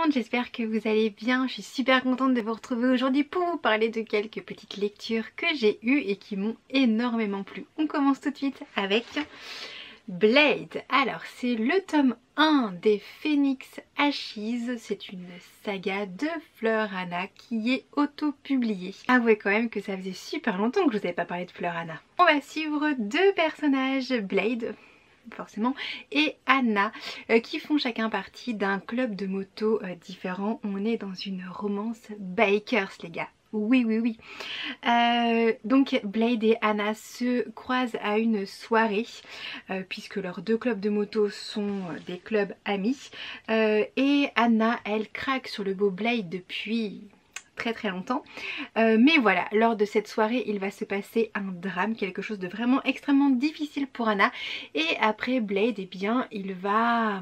monde, j'espère que vous allez bien. Je suis super contente de vous retrouver aujourd'hui pour vous parler de quelques petites lectures que j'ai eues et qui m'ont énormément plu. On commence tout de suite avec Blade. Alors c'est le tome 1 des Phoenix Ashes, c'est une saga de Fleur Hana qui est auto-publiée. Avouez quand même que ça faisait super longtemps que je vous avais pas parlé de Fleur Hana. On va suivre deux personnages, Blade forcément et Anna qui font chacun partie d'un club de moto différent. On est dans une romance bikers les gars. Oui oui oui. Donc Blade et Anna se croisent à une soirée puisque leurs deux clubs de moto sont des clubs amis et Anna elle craque sur le beau Blade depuis très longtemps mais voilà, lors de cette soirée il va se passer un drame, quelque chose de vraiment extrêmement difficile pour Anna et après Blade eh bien il va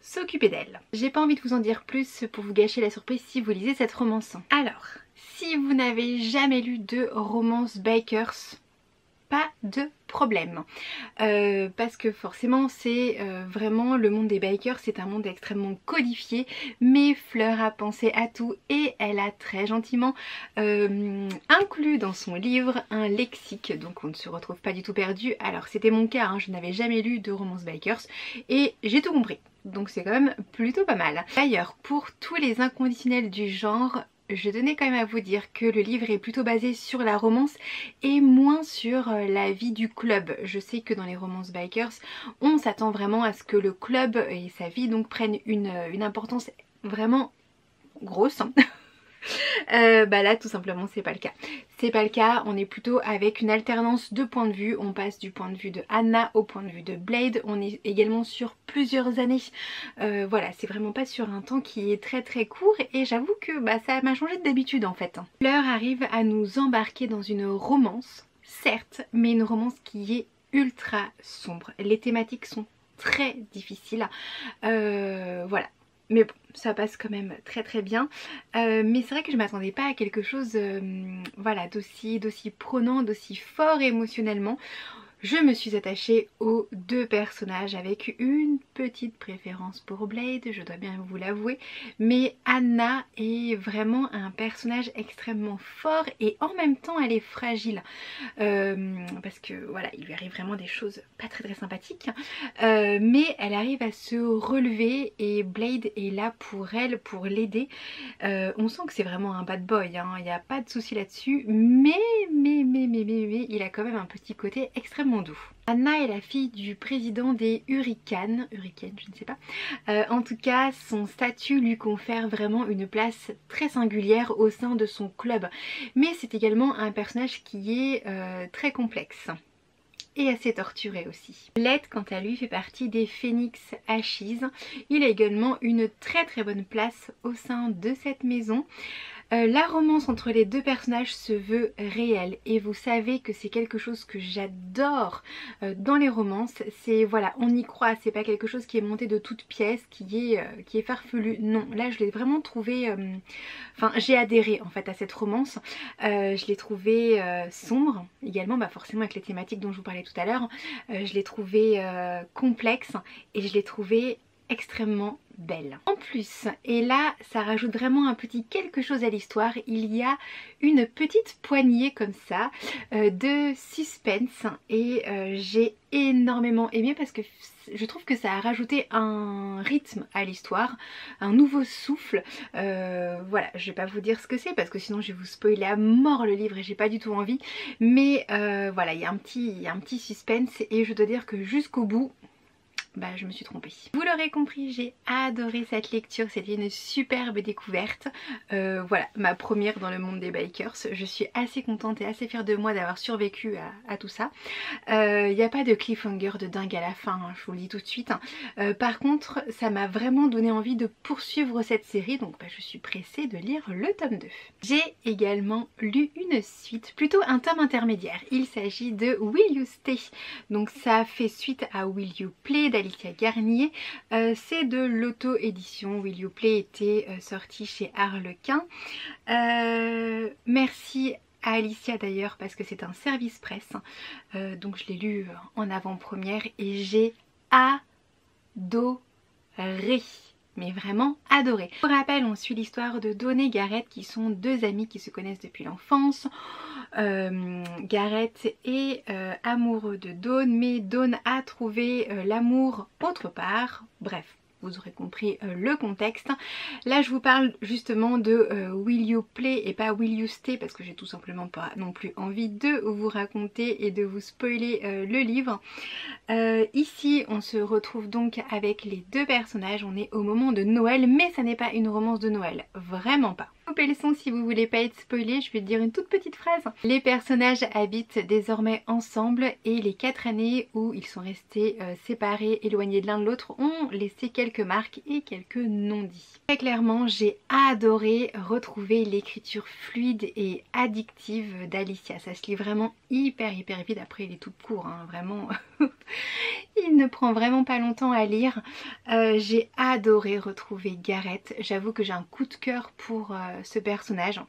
s'occuper d'elle. J'ai pas envie de vous en dire plus pour vous gâcher la surprise si vous lisez cette romance. Alors si vous n'avez jamais lu de romance bikers, pas de problème parce que forcément c'est vraiment le monde des bikers, c'est un monde extrêmement codifié, mais Fleur a pensé à tout et elle a très gentiment inclus dans son livre un lexique, donc on ne se retrouve pas du tout perdu. Alors c'était mon cas, hein, je n'avais jamais lu de romance bikers et j'ai tout compris, donc c'est quand même plutôt pas mal. D'ailleurs pour tous les inconditionnels du genre, je tenais quand même à vous dire que le livre est plutôt basé sur la romance et moins sur la vie du club. Je sais que dans les romances bikers, on s'attend vraiment à ce que le club et sa vie donc prennent une importance vraiment grosse. Bah là tout simplement c'est pas le cas. C'est pas le cas, on est plutôt avec une alternance de points de vue. On passe du point de vue de Anna au point de vue de Blade. On est également sur plusieurs années. Voilà, c'est vraiment pas sur un temps qui est très court et j'avoue que bah, ça m'a changé d'habitude en fait. Fleur arrive à nous embarquer dans une romance, certes, mais une romance qui est ultra sombre. Les thématiques sont très difficiles. Voilà. Mais bon, ça passe quand même très bien. Mais c'est vrai que je m'attendais pas à quelque chose voilà, d'aussi prenant, d'aussi fort émotionnellement. Je me suis attachée aux deux personnages avec une petite préférence pour Blade, je dois bien vous l'avouer. Mais Anna est vraiment un personnage extrêmement fort et en même temps elle est fragile. Parce que voilà, il lui arrive vraiment des choses pas très sympathiques. Mais elle arrive à se relever et Blade est là pour elle, pour l'aider. On sent que c'est vraiment un bad boy, hein, il n'y a pas de souci là-dessus. Mais il a quand même un petit côté extrêmement doux. Anna est la fille du président des Hurricanes, je ne sais pas. En tout cas, son statut lui confère vraiment une place très singulière au sein de son club. Mais c'est également un personnage qui est très complexe et assez torturé aussi. Blade quant à lui fait partie des Phoenix Ashes. Il a également une très bonne place au sein de cette maison. La romance entre les deux personnages se veut réelle et vous savez que c'est quelque chose que j'adore dans les romances. C'est voilà, on y croit, c'est pas quelque chose qui est monté de toutes pièces, qui est farfelu. Non, là je l'ai vraiment trouvé, enfin j'ai adhéré en fait à cette romance. Je l'ai trouvé sombre également, bah forcément avec les thématiques dont je vous parlais tout à l'heure. Je l'ai trouvé complexe et je l'ai trouvé extrêmement belle. En plus, et là ça rajoute vraiment un petit quelque chose à l'histoire, il y a une petite poignée comme ça de suspense et j'ai énormément aimé parce que je trouve que ça a rajouté un rythme à l'histoire, un nouveau souffle. Voilà, je vais pas vous dire ce que c'est parce que sinon je vais vous spoiler à mort le livre et j'ai pas du tout envie, mais voilà, il y a un petit suspense et je dois dire que jusqu'au bout, bah je me suis trompée. Vous l'aurez compris, j'ai adoré cette lecture, c'était une superbe découverte. Voilà, ma première dans le monde des bikers. Je suis assez contente et assez fière de moi d'avoir survécu à tout ça. Il n'y a pas de cliffhanger de dingue à la fin, hein, je vous le dis tout de suite. Par contre, ça m'a vraiment donné envie de poursuivre cette série, donc bah, je suis pressée de lire le tome 2. J'ai également lu une suite, plutôt un tome intermédiaire. Il s'agit de Will You Stay. Donc ça fait suite à Will You Play d'Alicia Garnier. C'est de l'auto-édition. Will You Play était sorti chez Harlequin. Merci à Alicia d'ailleurs parce que c'est un service presse. Donc je l'ai lu en avant-première et j'ai adoré. mais vraiment adoré. Pour rappel, on suit l'histoire de Dawn et Gareth qui sont deux amis qui se connaissent depuis l'enfance. Gareth est amoureux de Dawn, mais Dawn a trouvé l'amour autre part. Bref, vous aurez compris le contexte. Là je vous parle justement de Will You Play et pas Will You Stay, parce que j'ai tout simplement pas non plus envie de vous raconter et de vous spoiler le livre. Ici on se retrouve donc avec les deux personnages, on est au moment de Noël, mais ça n'est pas une romance de Noël, vraiment pas. Coupez le son si vous voulez pas être spoilé, je vais dire une toute petite phrase. Les personnages habitent désormais ensemble et les 4 années où ils sont restés séparés, éloignés de l'un de l'autre ont laissé quelques marques et quelques non-dits. Très clairement, j'ai adoré retrouver l'écriture fluide et addictive d'Alicia. Ça se lit vraiment hyper vite, après il est tout court, hein, vraiment. Il ne prend vraiment pas longtemps à lire. J'ai adoré retrouver Gareth. J'avoue que j'ai un coup de cœur pour ce personnage.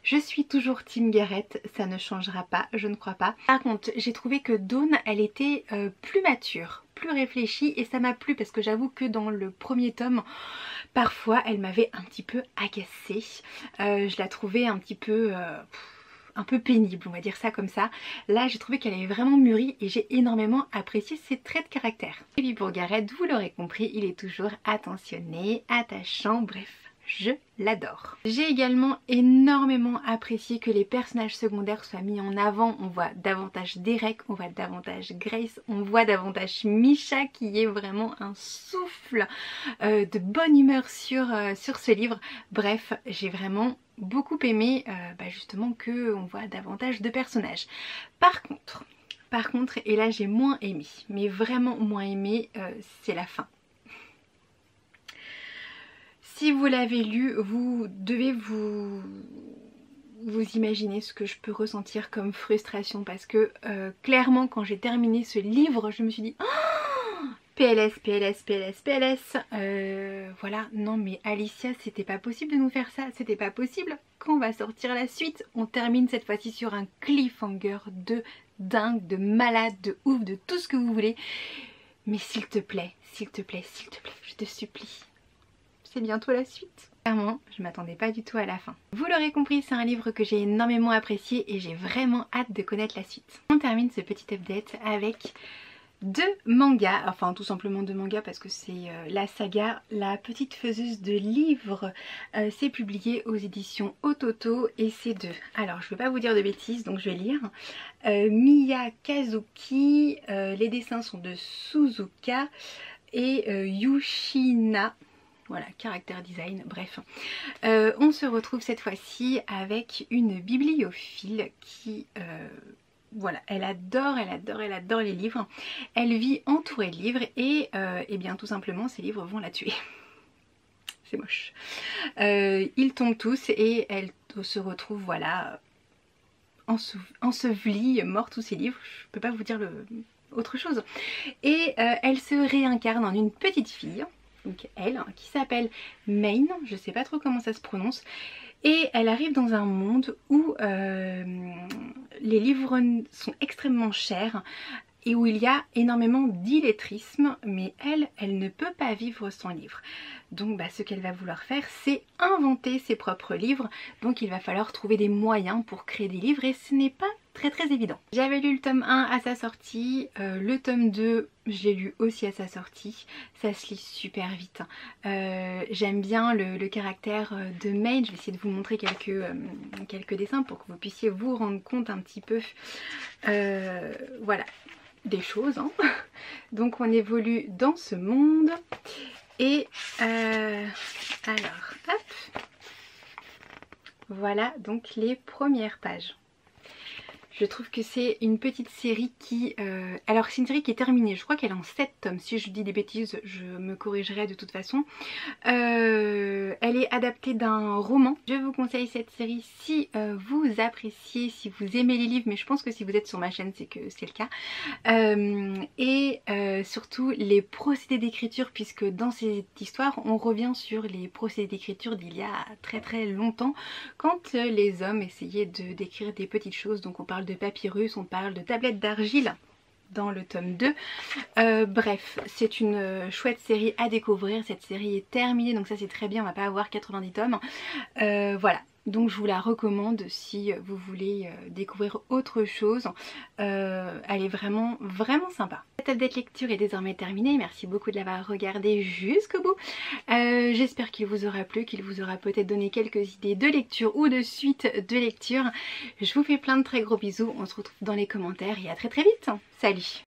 Je suis toujours team Gareth, ça ne changera pas, je ne crois pas. Par contre, j'ai trouvé que Dawn, elle était plus mature, plus réfléchie, et ça m'a plu parce que j'avoue que dans le premier tome, parfois elle m'avait un petit peu agacée. Je la trouvais un peu pénible, on va dire ça comme ça. Là j'ai trouvé qu'elle avait vraiment mûri et j'ai énormément apprécié ses traits de caractère. Et puis pour Gareth, vous l'aurez compris, il est toujours attentionné, attachant, bref, je l'adore. J'ai également énormément apprécié que les personnages secondaires soient mis en avant. On voit davantage Derek, on voit davantage Grace, on voit davantage Misha qui est vraiment un souffle de bonne humeur sur ce livre. Bref, j'ai vraiment beaucoup aimé justement que on voit davantage de personnages. Par contre, et là j'ai moins aimé, mais vraiment moins aimé, c'est la fin. Si vous l'avez lu, vous devez vous imaginer ce que je peux ressentir comme frustration, parce que clairement quand j'ai terminé ce livre, je me suis dit oh, PLS, PLS, PLS, PLS. Voilà, non mais Alicia, c'était pas possible de nous faire ça, c'était pas possible. Quand va sortir la suite? On termine cette fois-ci sur un cliffhanger de dingue, de malade, de ouf, de tout ce que vous voulez. Mais s'il te plaît, s'il te plaît, s'il te plaît, je te supplie. C'est bientôt la suite. Clairement, je m'attendais pas du tout à la fin. Vous l'aurez compris, c'est un livre que j'ai énormément apprécié et j'ai vraiment hâte de connaître la suite. On termine ce petit update avec deux mangas, enfin tout simplement deux mangas parce que c'est la saga La Petite Faiseuse de Livres. C'est publié aux éditions Ototo et c'est deux. Alors je ne vais pas vous dire de bêtises, donc je vais lire. Miya Kazuki, les dessins sont de Suzuka et Yushina. Voilà, caractère design, bref. On se retrouve cette fois-ci avec une bibliophile qui, voilà, elle adore les livres. Elle vit entourée de livres et bien tout simplement ces livres vont la tuer. C'est moche. Ils tombent tous et elle se retrouve, voilà, ensevelie, morte, tous ces livres. Je peux pas vous dire autre chose. Et elle se réincarne en une petite fille. Donc elle, qui s'appelle Maine, je sais pas trop comment ça se prononce, et elle arrive dans un monde où les livres sont extrêmement chers et où il y a énormément d'illettrisme, mais elle ne peut pas vivre sans livre. Donc ce qu'elle va vouloir faire, c'est inventer ses propres livres, donc il va falloir trouver des moyens pour créer des livres et ce n'est pas très évident. J'avais lu le tome 1 à sa sortie, le tome 2 je l'ai lu aussi à sa sortie, ça se lit super vite. J'aime bien le caractère de Maine, je vais essayer de vous montrer quelques dessins pour que vous puissiez vous rendre compte un petit peu voilà, des choses. Hein. Donc on évolue dans ce monde et alors hop, voilà donc les premières pages. Je trouve que c'est une petite série qui... alors c'est une série qui est terminée, je crois qu'elle est en 7 tomes. Si je dis des bêtises, je me corrigerai de toute façon. Elle est adaptée d'un roman. Je vous conseille cette série si vous appréciez, si vous aimez les livres. Mais je pense que si vous êtes sur ma chaîne, c'est que c'est le cas. Surtout les procédés d'écriture, puisque dans cette histoire, on revient sur les procédés d'écriture d'il y a très longtemps. Quand les hommes essayaient d'écrire des petites choses, donc on parle de papyrus, on parle de tablettes d'argile, dans le tome 2. Bref, c'est une chouette série à découvrir. Cette série est terminée, donc ça c'est très bien, on va pas avoir 90 tomes. Voilà. Donc je vous la recommande si vous voulez découvrir autre chose. Elle est vraiment sympa. Cette update lecture est désormais terminée. Merci beaucoup de l'avoir regardé jusqu'au bout. J'espère qu'il vous aura plu, qu'il vous aura peut-être donné quelques idées de lecture ou de suite de lecture. Je vous fais plein de très gros bisous. On se retrouve dans les commentaires et à très vite. Salut!